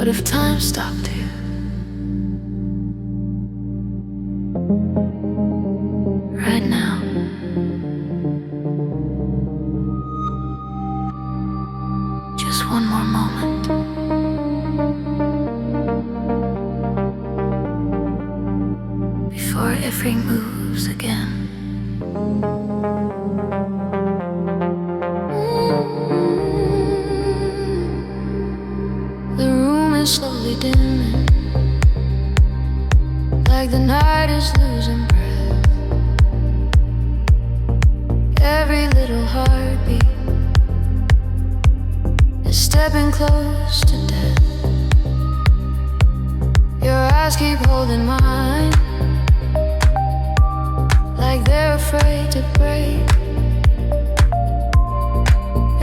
What if time stopped here? Right now. Just one more moment. Before everything moves again. The room is slowly dimming, like the night is losing breath. Every little heartbeat is stepping close to death. Your eyes keep holding mine, like they're afraid to break.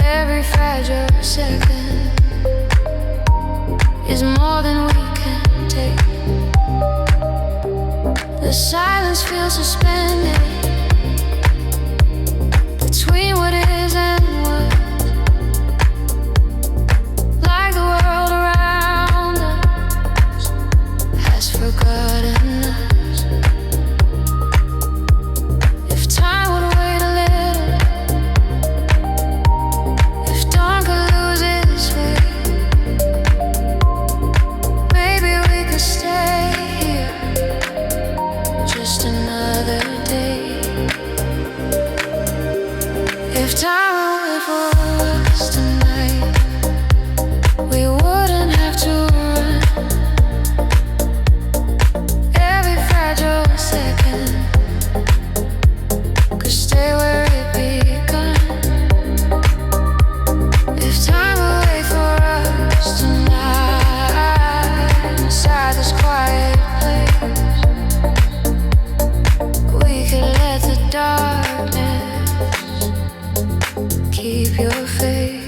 Every fragile second is more than we can take. The silence feels suspended between what is and what. Like the world around us has forgotten us. If time would wait a little, if dawn could lose its way, maybe we could stay here just another day. If time would wait for us tonight, we wouldn't have to run. Every fragile second could stay where it begun. If time would wait for us tonight, inside this quiet place, we could let the darkness keep your face.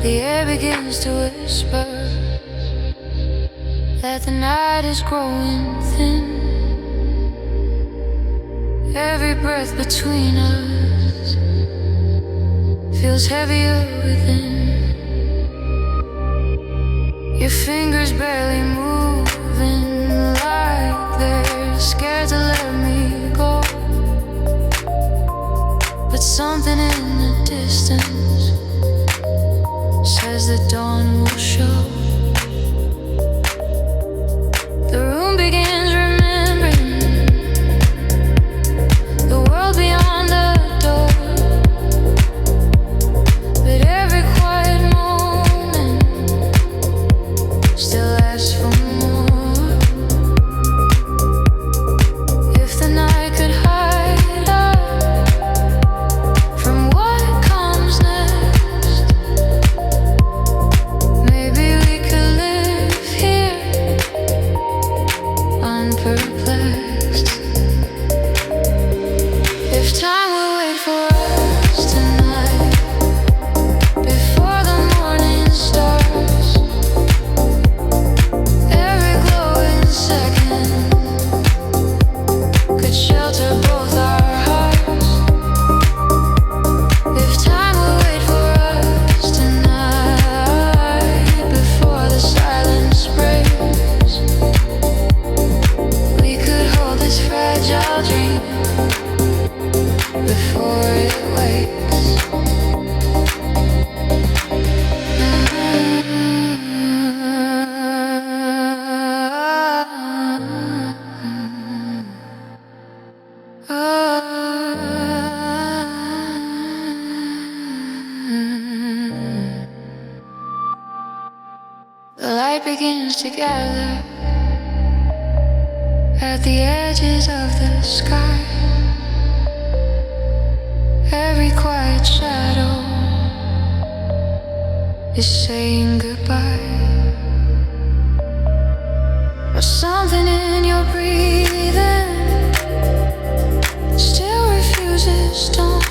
The air begins to whisper that the night is growing thin. Every breath between us feels heavier within. Your fingers barely moving, like they're scared to let me go. But something in the distance says the dawn will show. The room begins remembering the world beyond the door. But every quiet moment still asks for more. If the night could hide us from what comes next, maybe we could live here unperplexed. If time would wait for us tonight, before the morning starts, every glowing second could shelter both our hearts. If time would wait for us tonight, before the silence breaks, we could hold this fragile dream before it wakes. The light begins to gather at the edges of the sky. is saying goodbye. But something in your breathing still refuses dawn.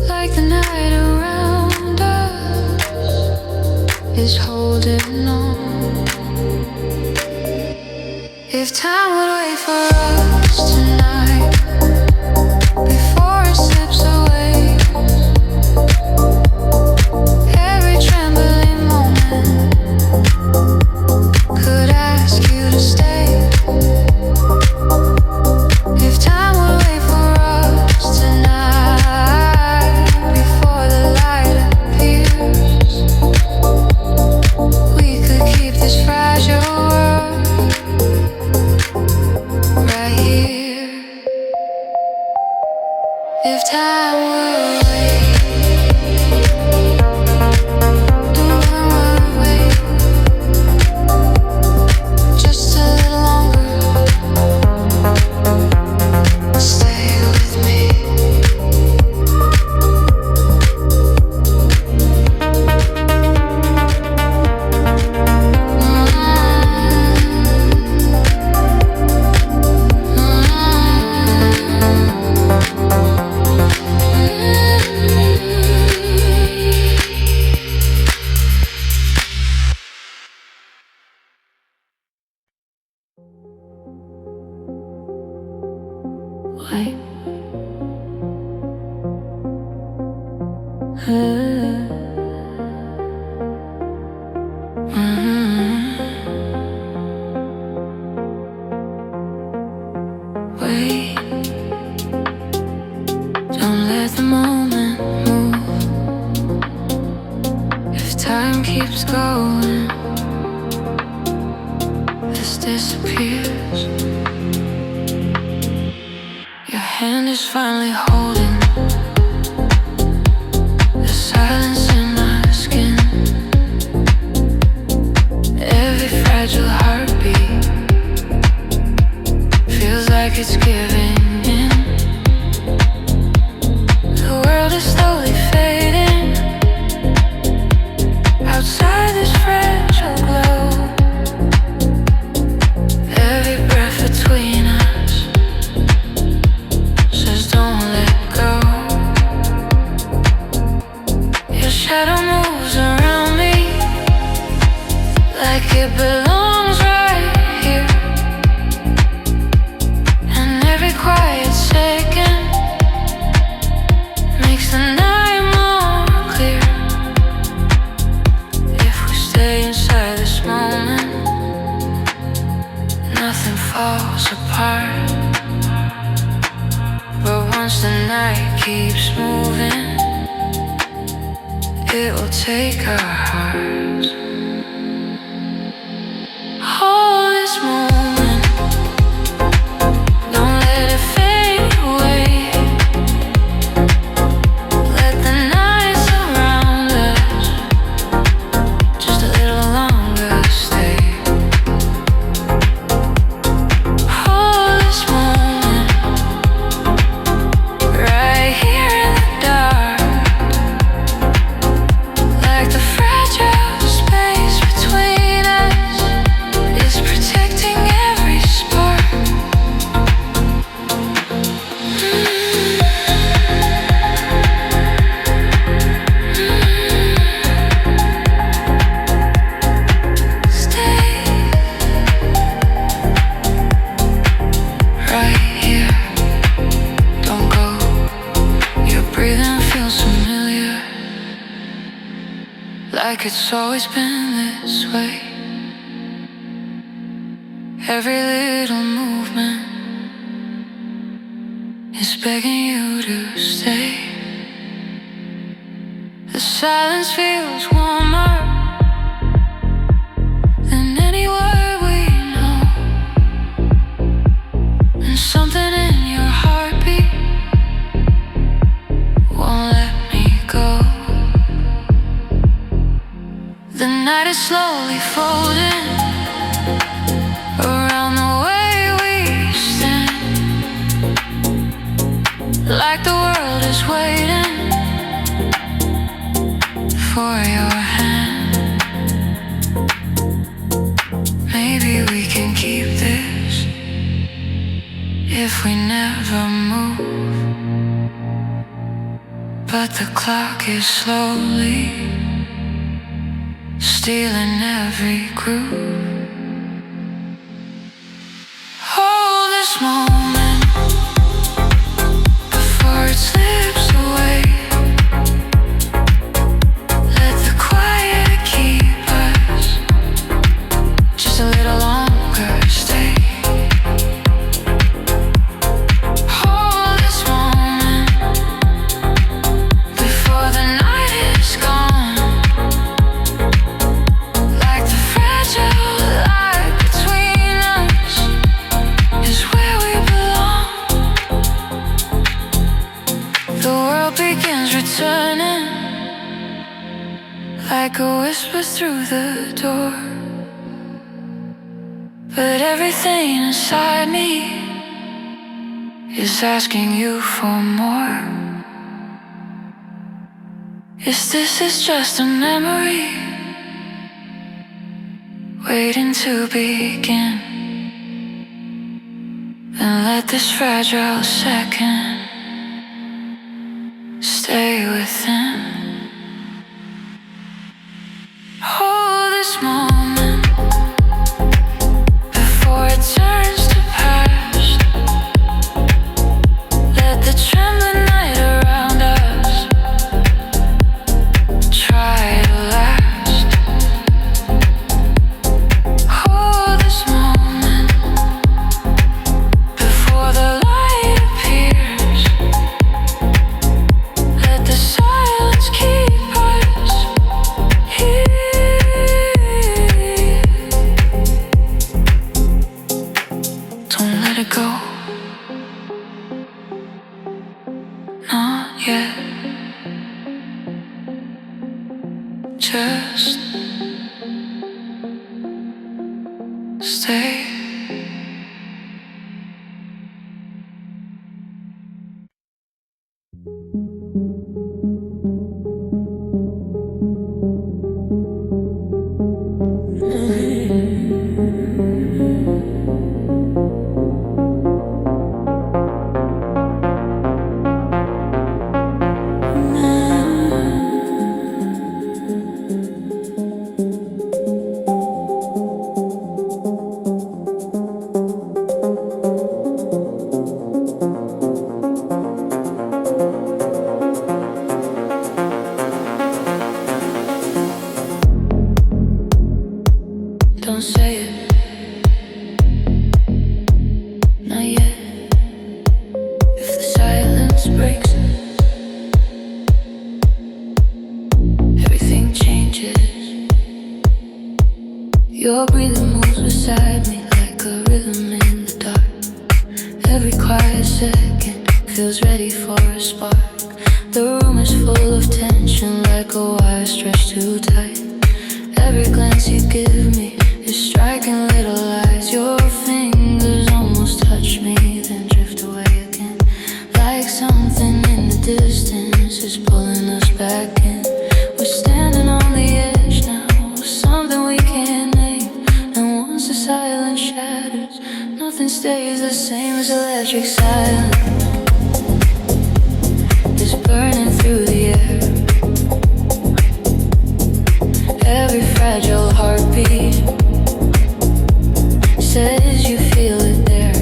Like the night around us is holding on. If time would wait for us tonight before it slips away, every trembling moment could ask you to stay. If time would wait for us tonight before the light appears, we could keep this fragile world right here. If time would wait, time would wait just a little longer. Stay with me. Wait. Wait. Don't let the moment move. If time keeps going, this disappears. Your hand is finally holding the silence in my skin. Every fragile heartbeat feels like it's giving in. The world is slowly fading outside this fragile glow. Every breath between us says don't let go. Your shadow moves around me like it belongs right here. And every quiet second makes the night more clear. If we stay inside this moment, nothing falls apart. But once the night keeps moving, it will take our hearts. Hold this moment, don't let it fade away. Let the night surround us just a little longer. Stay. Hold this moment right here in the dark, like the fragile space between us is protecting every spark. Stay right here, don't go. Your breathing feels familiar, like it's always been this way. Every little movement is begging you to stay. The silence feels warmer than any word we know. And something in your heartbeat won't let me go. The night is slowly folding around the way we stand, like the world is waiting the clock is slowly stealing every groove. Hold this moment before it slips away. Let the quiet keep us just a little longer. Stay. Hold this moment before the night is gone. Like the fragile light between us is where we belong. The world begins returning like a whisper through the door. But everything inside me is asking you for more. Is just a memory waiting to begin? Then let this fragile second stay within. Hold this moment before it turns to past. Let the trembling night around us try to last. Hold this moment before the light appears. Let the silence keep us here. Don't let it go, not yet. Just stay. Don't say it, not yet. If the silence breaks, everything changes. Your breathing moves beside me like a rhythm in the dark. Every quiet second feels ready for a spark. The room is full of tension like a wire stretched too tight. Every glance you give me is striking little lies. Your fingers almost touch me, then drift away again. Like something in the distance is pulling us back in. We're standing on the edge now, something we can't name. And once the silence shatters, nothing stays the same as electric silence. It's burning through the air. Every fragile heartbeat says you feel it there.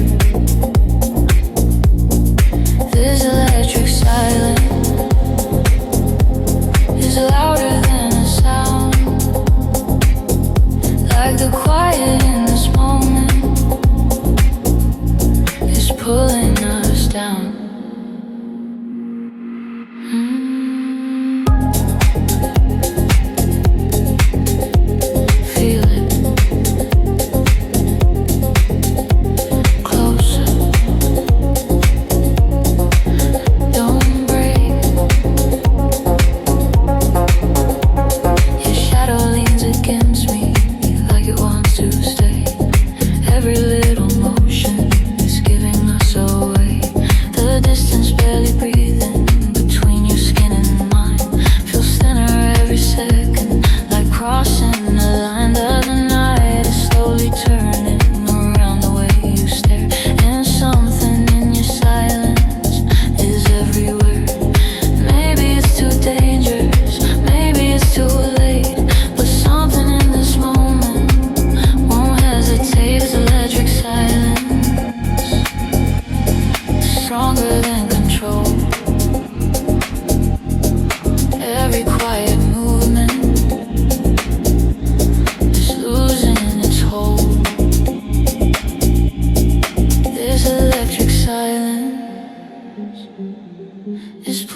This electric silence is louder than a sound. Like the quiet in this moment is pulling us down.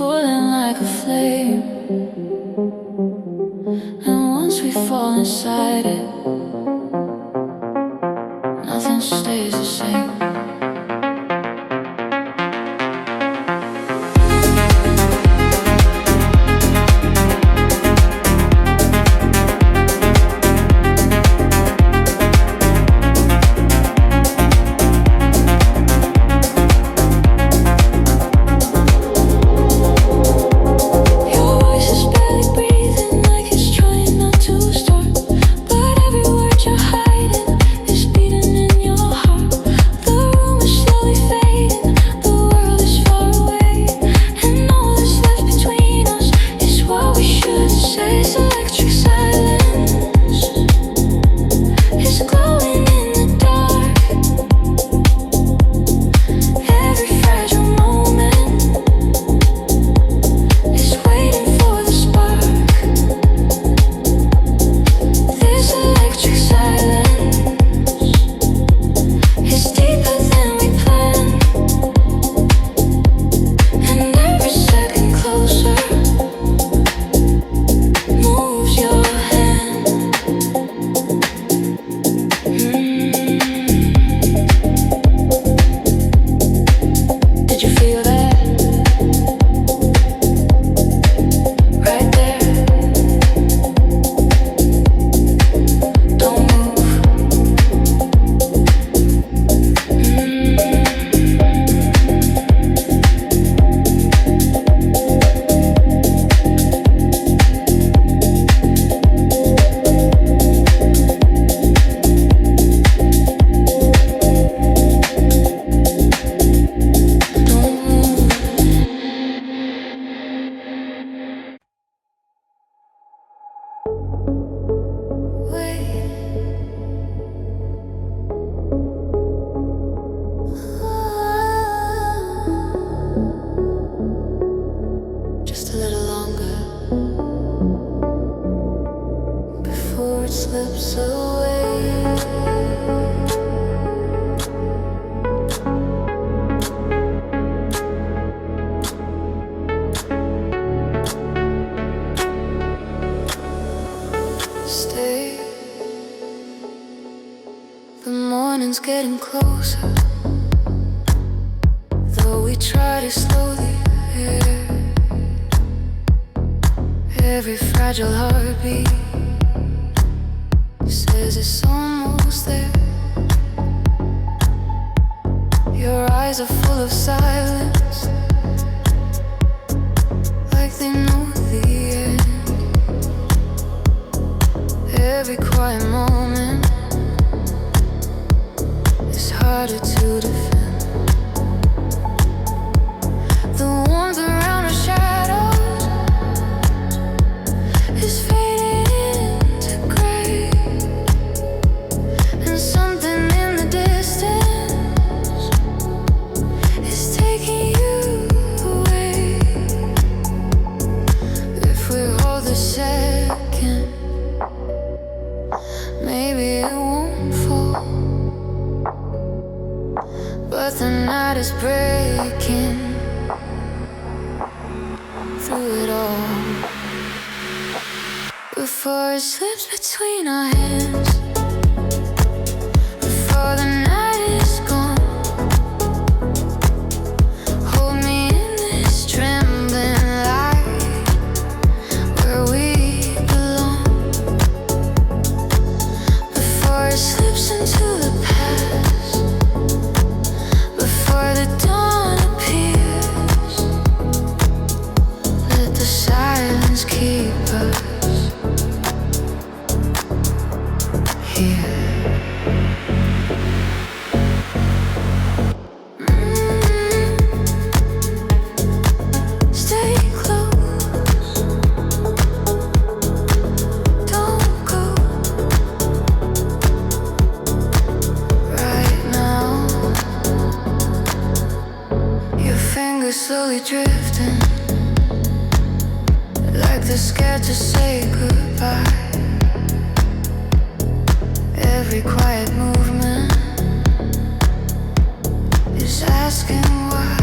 pulling like a flame. And once we fall inside it, nothing stays the same. Getting closer, though we try to slowly hit every fragile heartbeat says it's almost there. Your eyes are full of silence, like they know the end. Every quiet moment harder to defend. The warmth around our shadows is fading into gray, and something in the distance is taking you away. If we hold the second, maybe it won't fall. But the night is breaking through it all. Before it slips between our hands, before the night is gone, hold me in this trembling light where we belong. Before it slips into the past, before the dawn appears, let the silence keep us here. Stay close, don't go right now. Your fingers slowly drifting, like they're scared to say goodbye. Every quiet movement is asking why.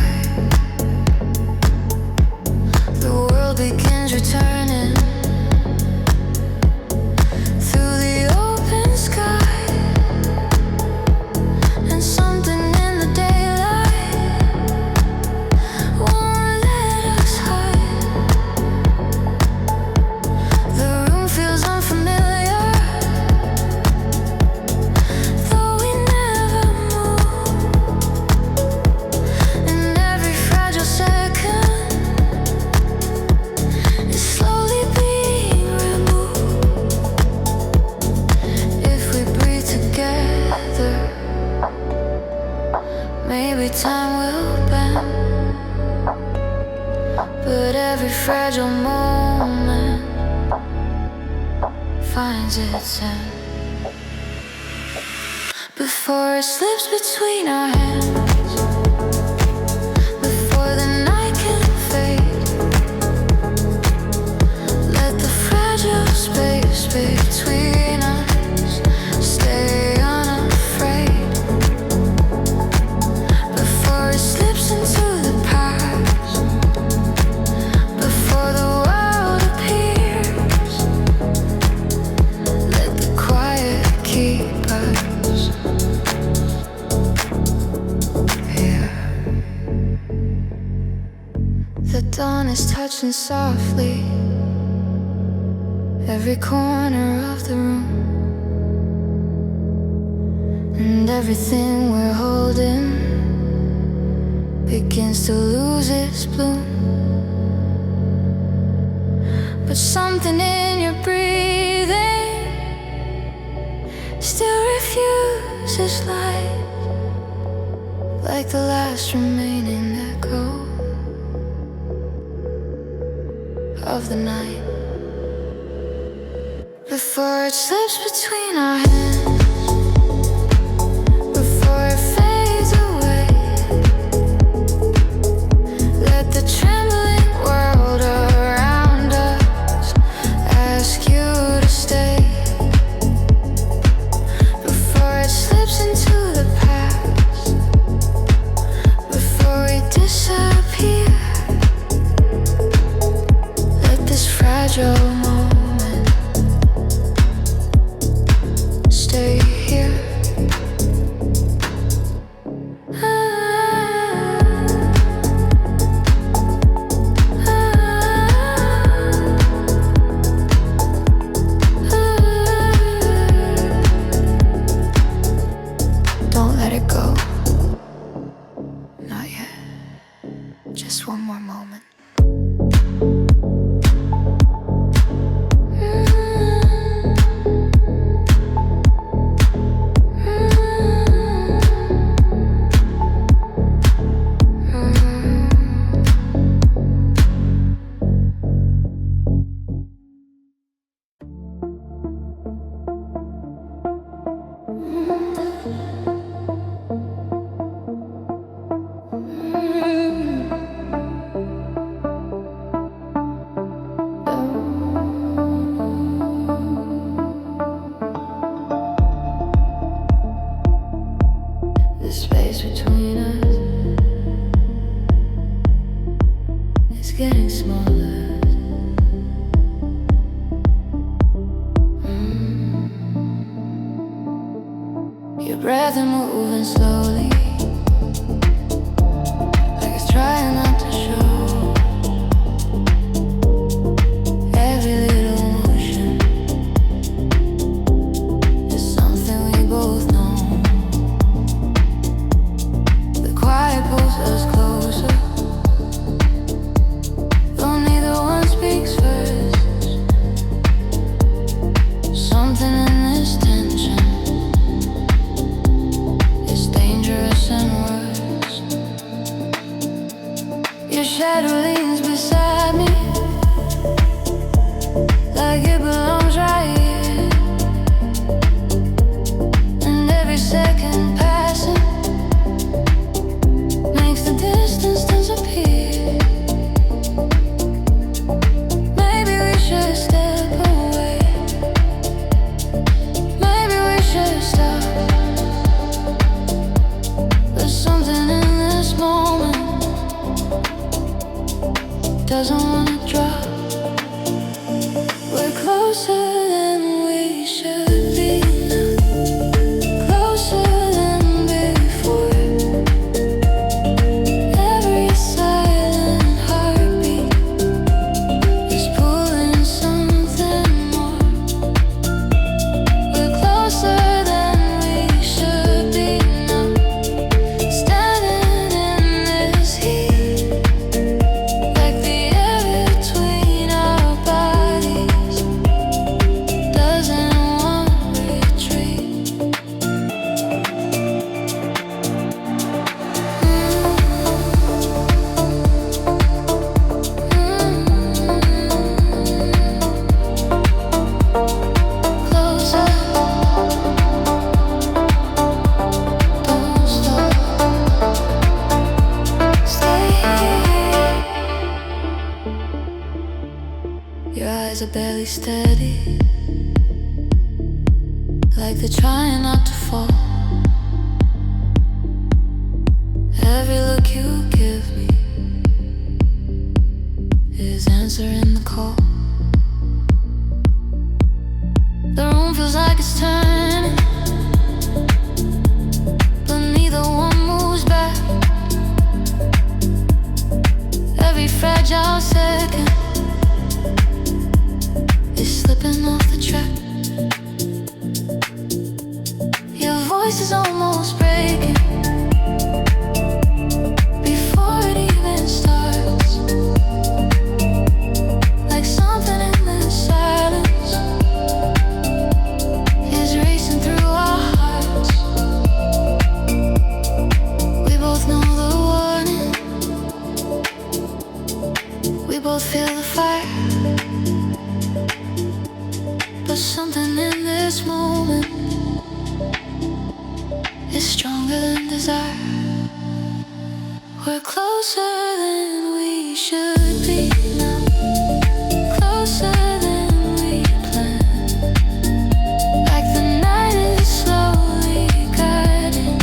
Every time we'll bend, but every fragile moment finds its end before it slips between our hands, before the night can fade. Let the fragile space between us stay unafraid, before it slips into the past, before the world appears. Let the quiet keep us here. The dawn is touching softly every corner of the room, and everything we're holding begins to lose its bloom. But something in your breathing still refuses light, like the last remaining echo of the night. Before it slips between our hands, before it fades away, let the trembling world around us ask you to stay. Before it slips into the past, before we disappear, let this fragile moment stay here. Don't let it go. Not yet. Just one more moment. The space between us is getting smaller. Your breath is moving slowly, like it's trying not to show. Every little motion is something we both know. The quiet pulls us closer, though neither one speaks first. Something in this tension is dangerous and worse. Your shadow leans beside me, like it belongs right here. And every second passing makes the distance disappear. Maybe we should step away. Maybe we should stop. There's something in this moment doesn't wanna drop. We're closer than we should be now, closer than before. Every silent heartbeat is pulling something more. We're closer than we should be now, standing in this heat, like the air steady, like they're trying not to fall. Every look you give me is answering the call. The room feels like it's turning, but neither one moves back. Every fragile second is slipping off the track. Your voice is almost breaking before it even starts, like something in the silence is racing through our hearts. We both know the warning, we both feel the fire. But something in this moment is stronger than desire. We're closer than we should be now, closer than we planned. Like the night is slowly guiding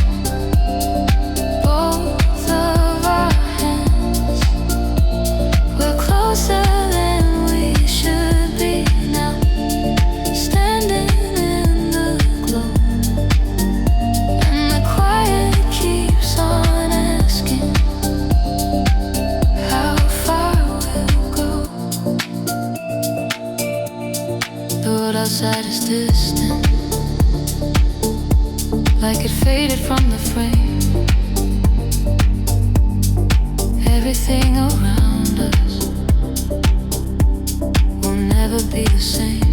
both of our hands. We're closer than we should be now, standing in the glow, and the quiet keeps on asking how far we'll go. The world outside is distant, like it faded from the frame. Everything around us will never be the same.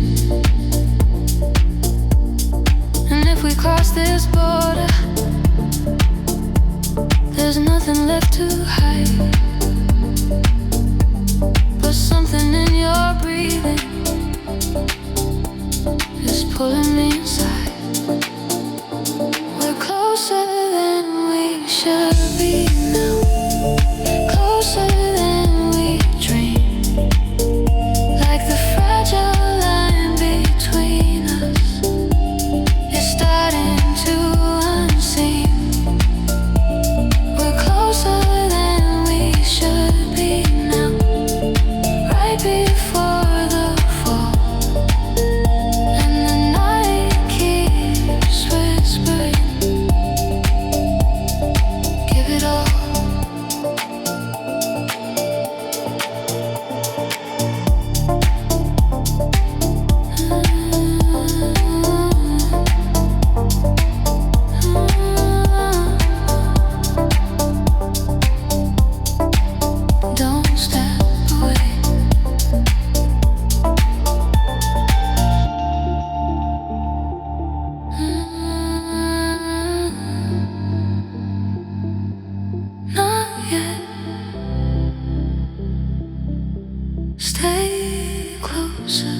And if we cross this border, there's nothing left to hide. But something in your breathing is pulling me inside. We're closer than we should be now, closer than we dreamed. Like the fragile line between us is starting to unseam. We're closer than we should be now, right before the fall. And the night keeps whispering, give it all. Don't step away. Not yet. Stay closer.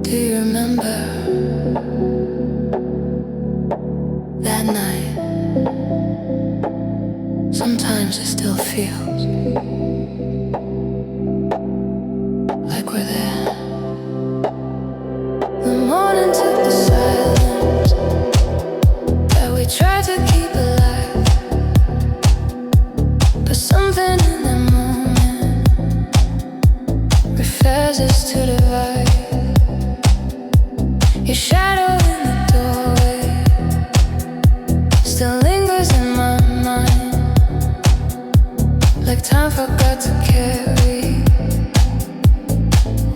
Do you remember that night? Sometimes it still feels like we're there. The morning took the silence that we tried to keep alive, but something in that moment refuses to divide. Your shadow in the doorway still lingers in my mind, like time forgot to carry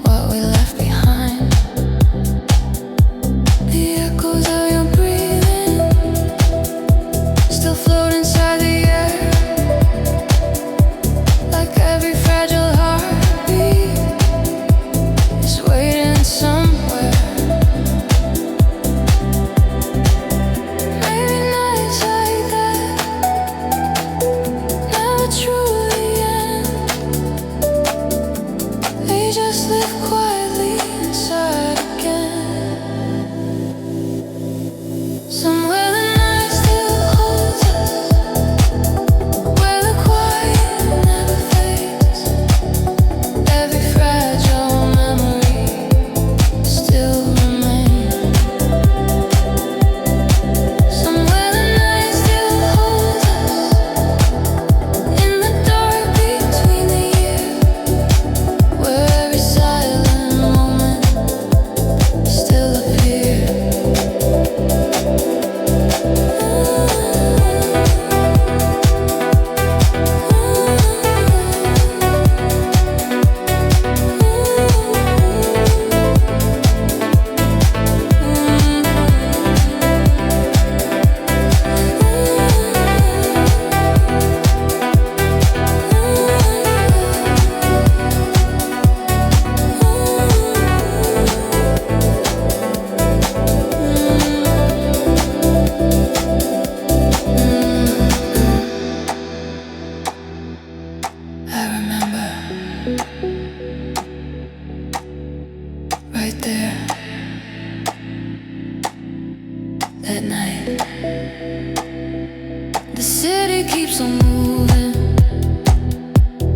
what we left behind. The echoes of your breathing still float inside the air, like every fragile heartbeat is waiting somewhere. just live quietly inside again. Somewhere the night still holds us, where the quiet never fades. Every fragile memory still remains. Somewhere the night still holds us, in the dark between the years, where every silent moment still appears. I remember right there that night. The city keeps on moving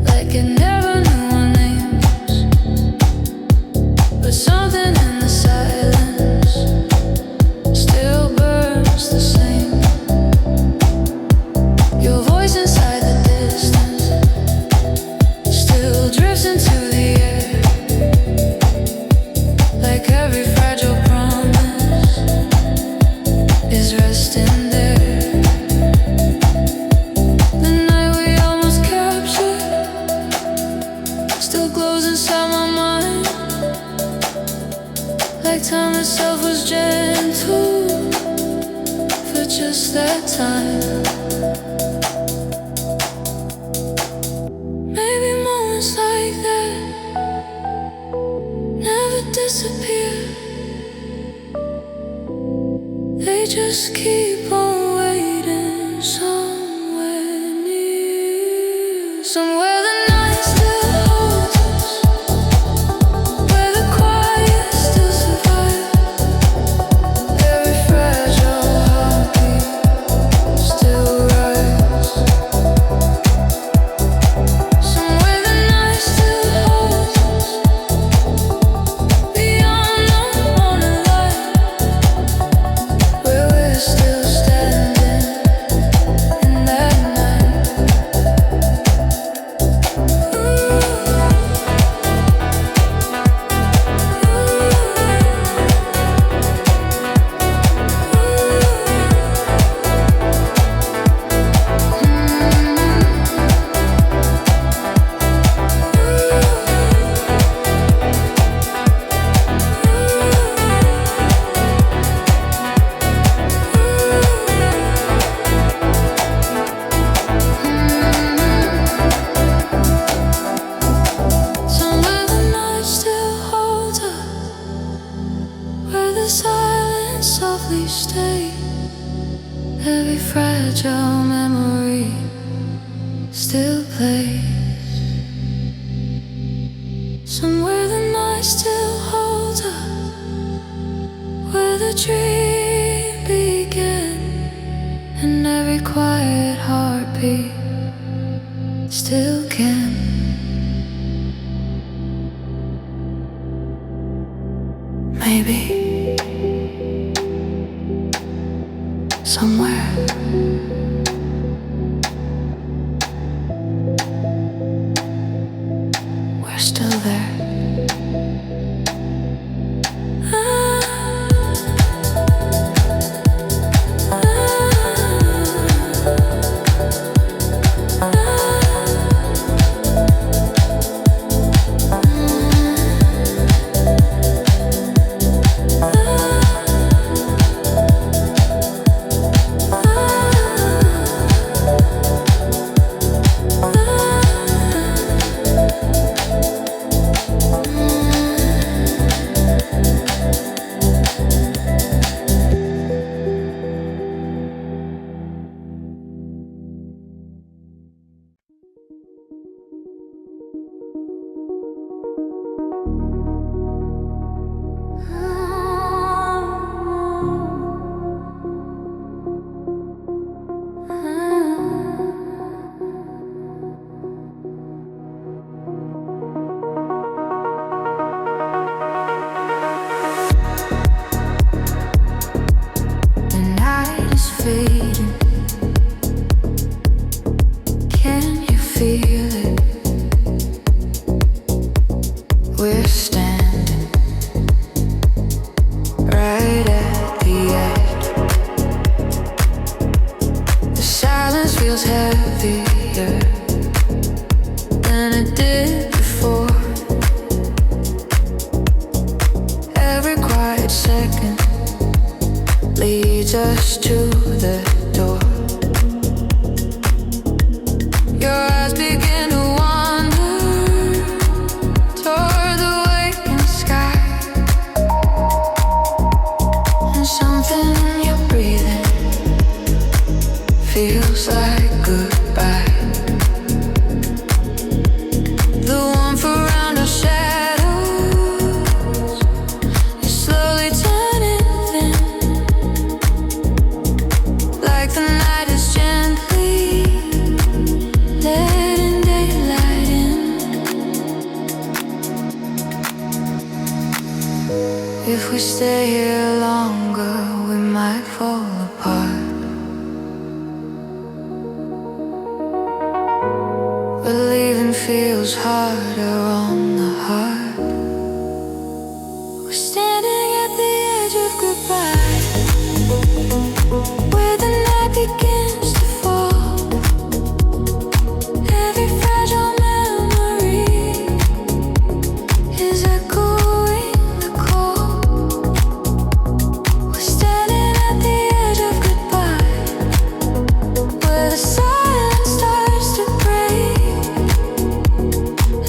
like it never knew our names, but something in the silence still burns the same. Your voice inside the distance still drifts into the air, like every fragile promise is resting there. The night we almost captured still glows inside my mind, like time itself was gentle for just that time. Maybe moments like that never disappear. They just keep on waiting somewhere near. Somewhere the night still holds us, where the quiet still survives. Every fragile heartbeat still rises. Somewhere the night still holds us, beyond the morning light, where we're still standing in that night. Somewhere the night still holds us, where the silence softly stays. Every fragile memory still plays. Somewhere the night still holds us, where the dream began, and every quiet heartbeat still can. Maybe somewhere we're still there. standing right at the edge. The silence feels heavier than it did before. Every quiet second leads us to the door. Your eyes begin to wander toward the waking sky, and something in your breathing feels like goodbye. The warmth around our shadows is slowly turning thin, like the night is gently letting daylight in. If we stay here longer, we might fall apart. But leaving feels harder on the heart. We're standing at the edge of goodbye, where the night begins to fall. Every fragile memory is echoing the call. We're standing at the edge of goodbye, where the silence starts to break,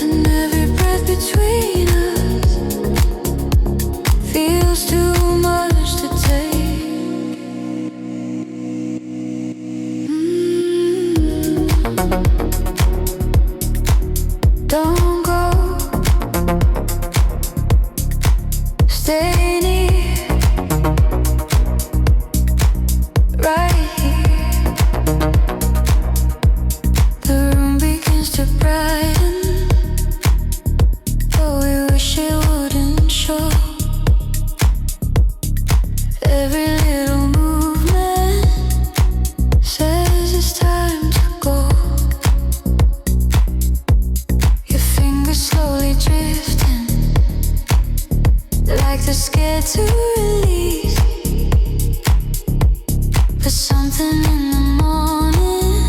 and every breath between us feels too much to take. Don't go, stay near, right here. The room begins to brighten, but we wish it wouldn't show. Every little movement says it's time to go. Your fingers slowly drifting, like they're scared to release. But something in the morning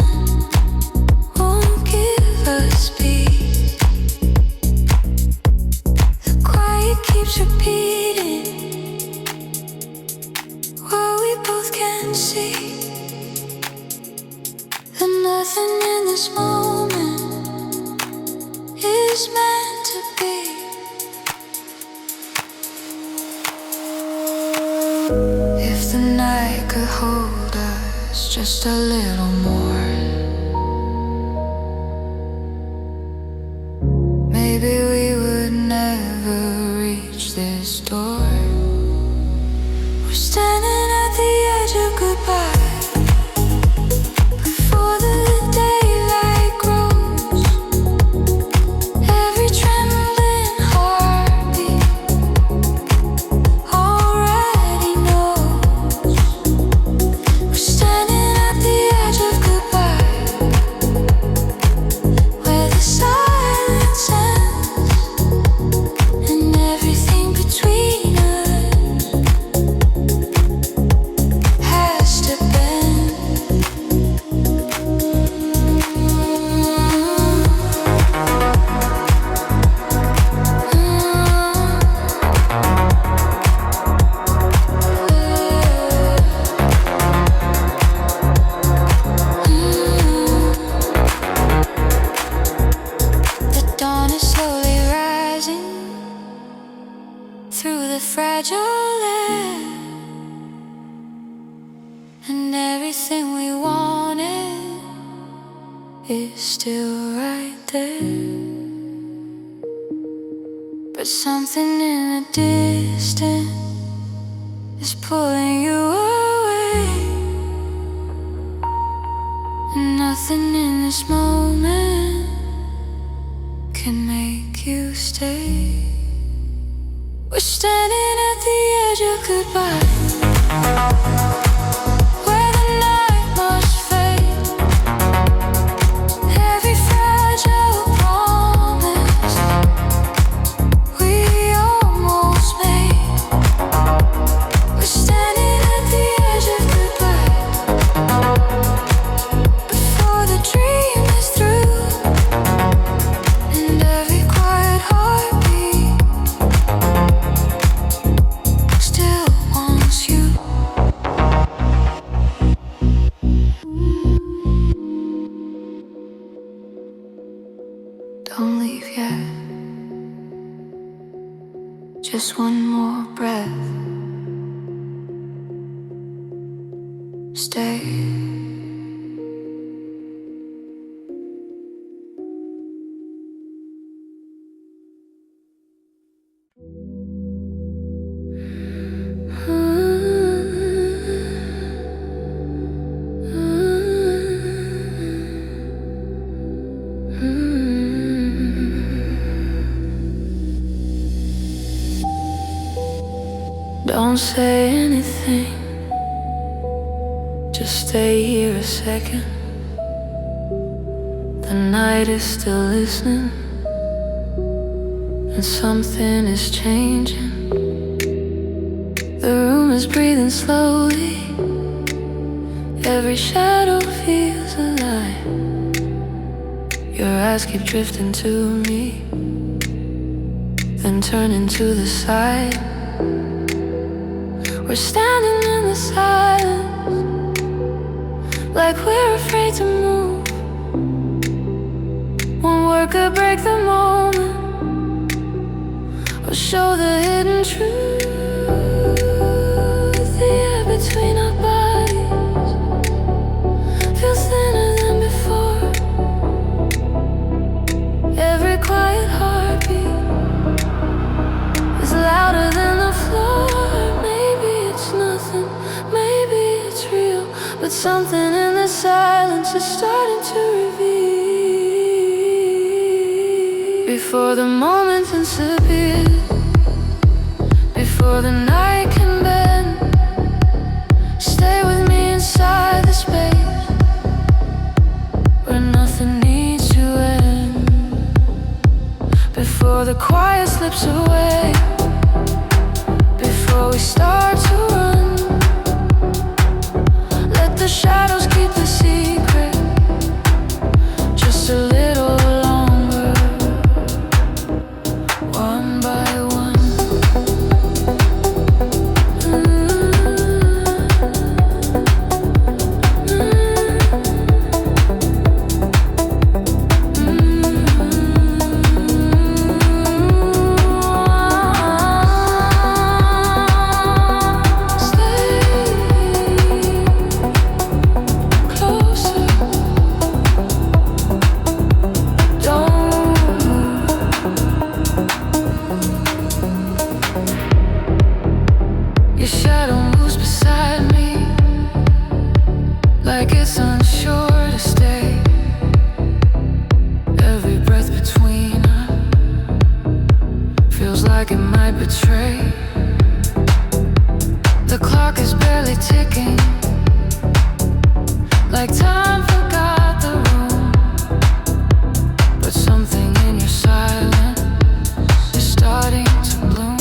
won't give us peace. The quiet keeps repeating what we both can see, that nothing in this moment is meant to be. If the night could hold us just a little more, maybe we would never reach this door. We're standing at the edge of goodbye, before the daylight grows. Every trembling heartbeat already knows. We're standing at the edge of goodbye, where the silence ends, and everything between us has to bend. The dawn is slowly rising through the fragile air, and everything we wanted is still right there. But something in the distance is pulling you away, and nothing in this moment can make you stay. We're standing at the edge of goodbye, where the night must fade. Every fragile promise we Just one more breath. Stay. Don't say anything, just stay here a second. The night is still listening, and something is changing. The room is breathing slowly, every shadow feels alive. Your eyes keep drifting to me, then turning to the side. We're standing in the silence, like we're afraid to move. One word could break the moment, or show the hidden truth. The air between our bodies feels thinner than before. Every quiet heartbeat is louder than the floor. But something in the silence is starting to reveal. Before the moment disappears, before the night can bend, stay with me inside the space where nothing needs to end. Before the quiet slips away, before we start to run, the shadows keep the secret just a little longer, one by one. Your shadow moves beside me, like it's unsure to stay. Every breath between us feels like it might betray. The clock is barely ticking, like time forgot the room. But something in your silence is starting to bloom.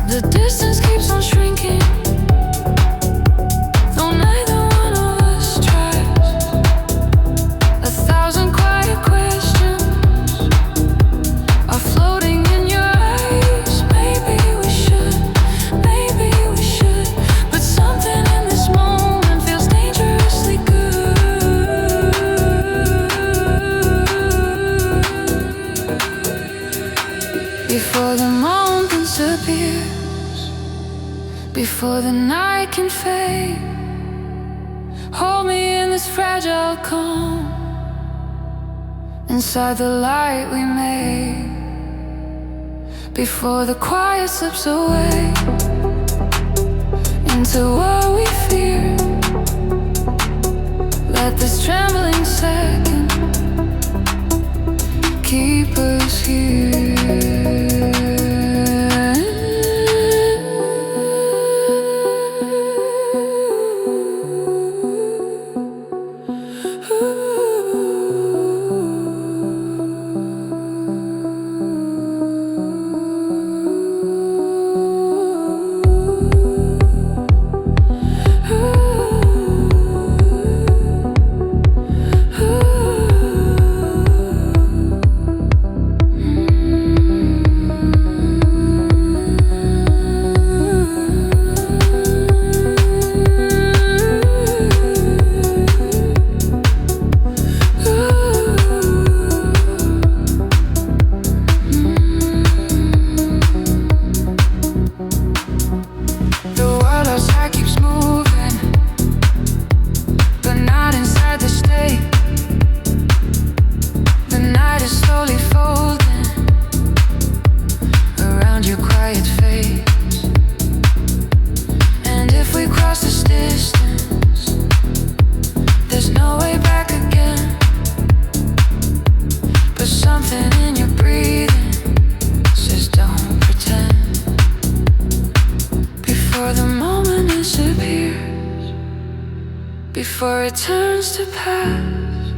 The distance keeps on shrinking, though neither one of us tries. 1,000 quiet questions are floating in your eyes. Maybe we should, but something in this moment feels dangerously good. Before the moment disappears, before the night can fade, hold me in this fragile calm, inside the light we made. Before the quiet slips away into what we fear, let this trembling second keep us here. something in your breathing says don't pretend. Before the moment disappears, before it turns to past,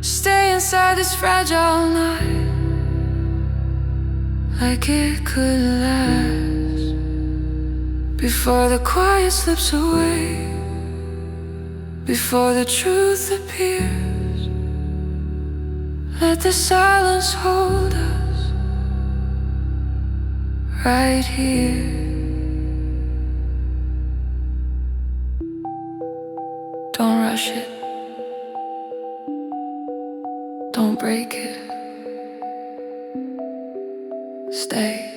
stay inside this fragile night like it could last. Before the quiet slips away, before the truth appears, let the silence hold us right here. Don't rush it, don't break it, stay.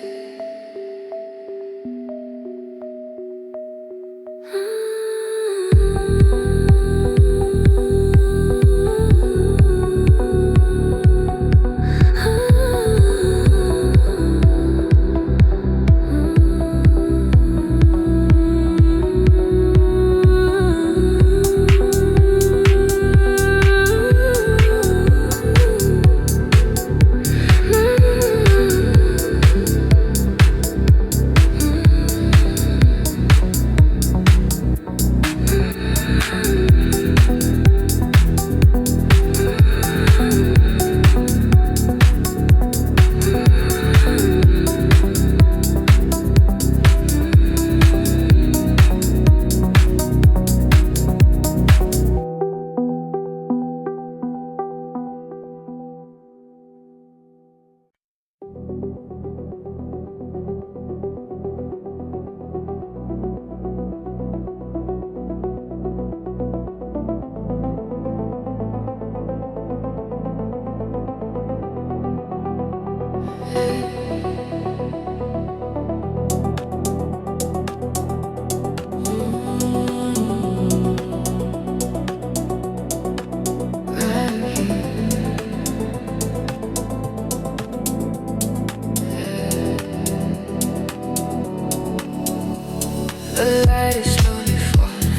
The light is slowly falling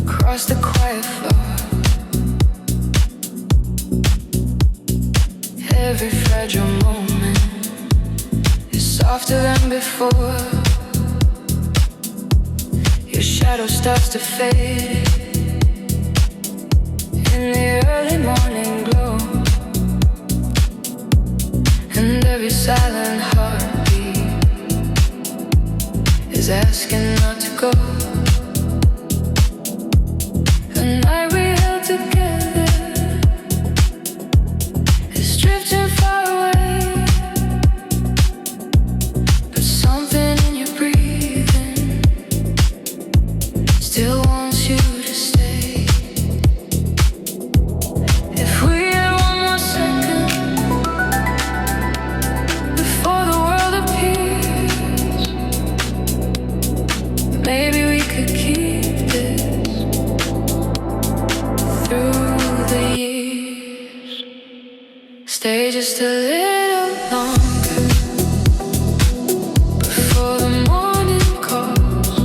across the quiet floor. Every fragile moment is softer than before. Your shadow starts to fade in the early morning glow, and every silent heartbeat is asking not to go. The night we held together is drifting far away, but something in your breathing still wants you to stay. If we had one more second before the world appears, maybe we could keep this through the years. Stay just a little longer before the morning calls.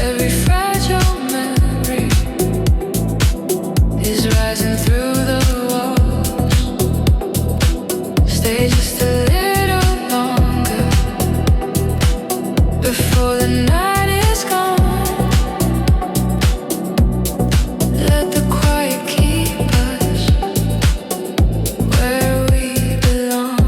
Every fragile memory is rising through the walls. Stay just a little longer before the night is gone. Let the quiet keep us where we belong.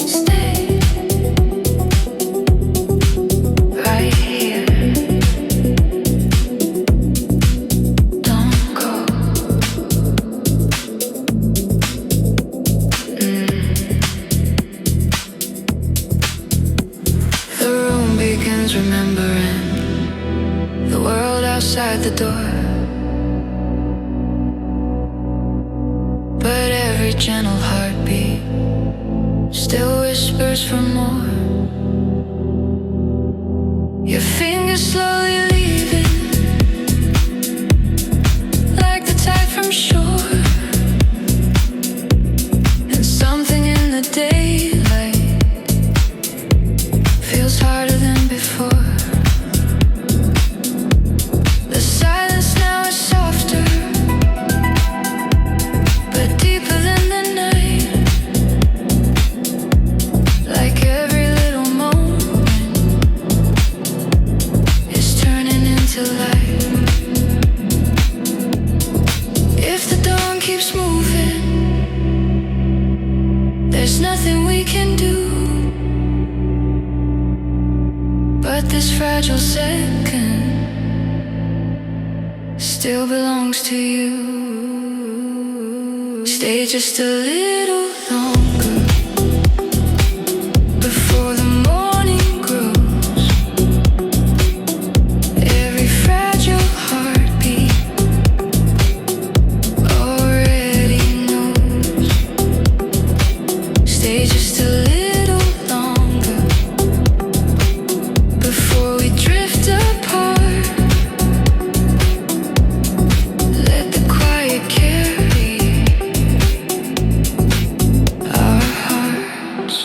Stay right here. Don't go. The room begins remembering the world outside the door, but every gentle heartbeat still whispers for more. Your fingers slow fragile second still belongs to you. Stay just a little longer before the morning grows. Every fragile heartbeat already knows. Stay just a little longer before we drift apart. Let the quiet carry our hearts.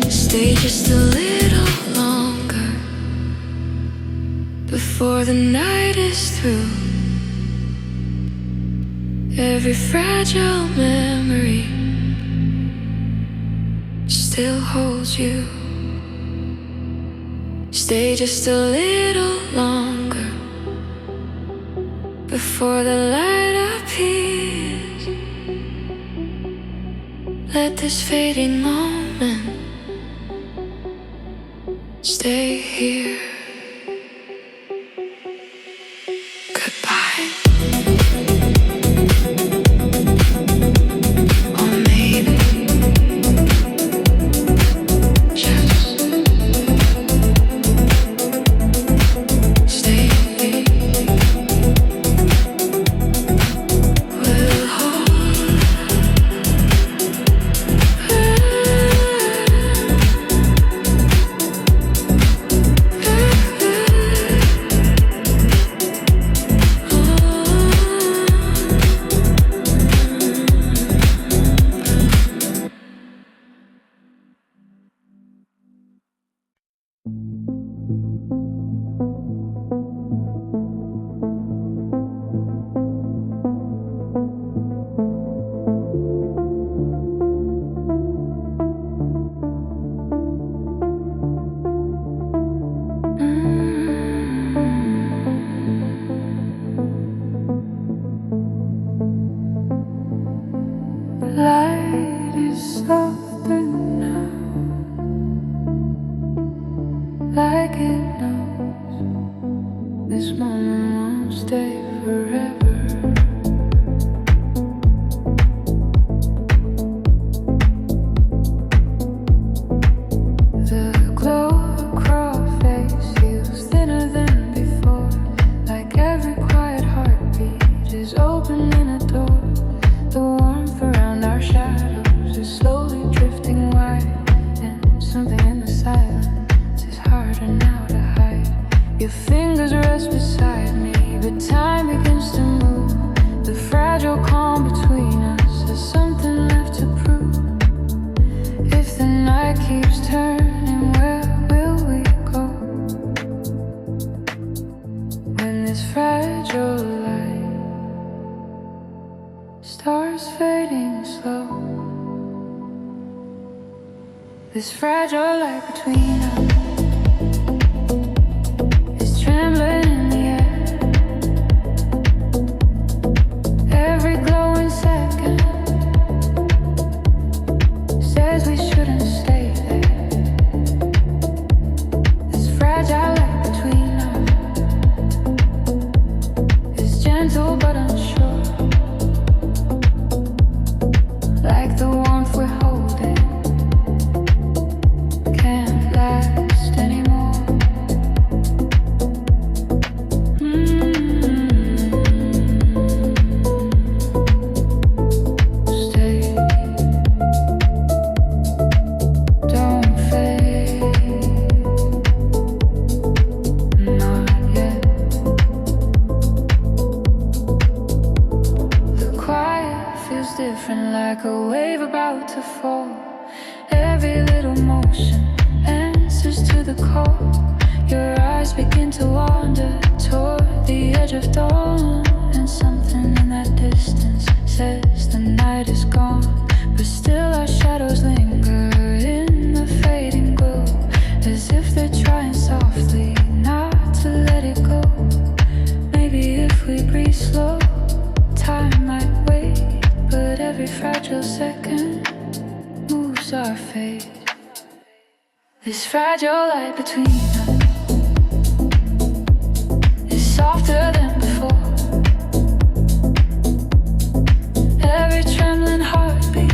Stay just a little longer before the night is through. Every fragile memory still holds you. Stay just a little longer before the light appears. Let this fading moment stay here. Goodbye. Or maybe just stay here. We'll hold light is softer now, like it knows this moment won't stay forever. The glow across your face feels thinner than before, like every quiet heartbeat is opening a door. The warmth around our shadows is slowly drifting wide, and something in the silence is harder now to hide. Your fingers rest beside me, but time begins to move. The fragile calm between us has something left to prove. If the night keeps turning, where will we go? When this fragile light starts fading slow, this fragile light between us is trembling in the air. Every glowing second says we shouldn't stay there. This fragile light between us is gentle but unsure, like the warmth we're holding can't last ocean, answers to the call. Your eyes begin to wander toward the edge of dawn, and something in that distance says the night is gone. But still our shadows linger in the fading glow, as if they're trying softly not to let it go. Maybe if we breathe slow, time might wait, but every fragile second moves our fate. This fragile light between us is softer than before. Every trembling heartbeat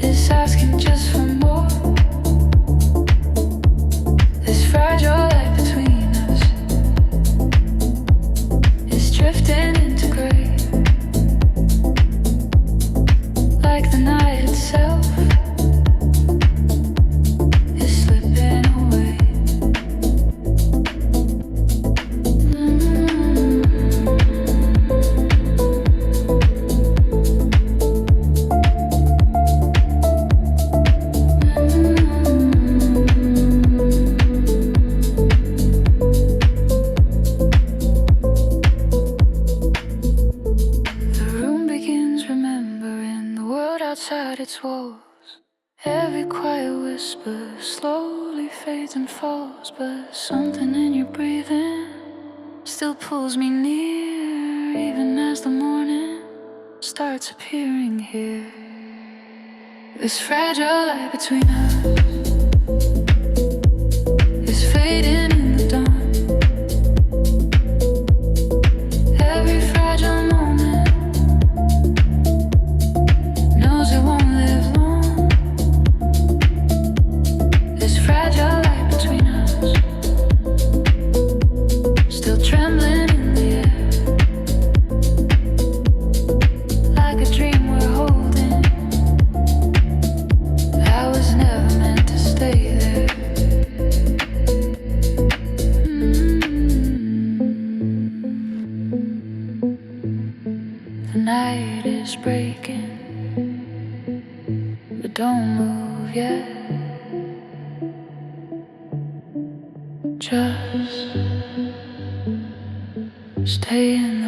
is asking just for more. This fragile light between us is drifting into gray, like the night itself is slipping away. The room begins remembering the world outside its walls. Every quiet whisper slowly fades and falls, but something in your breathing still pulls me near, even as the morning starts appearing here. This fragile light between us is fading in the dawn. Every fragile moment knows it won't live long. This fragile light between us, still trembling in the air, like a dream we're holding that was never meant to stay there. The night is breaking, but don't move yet. Just stay in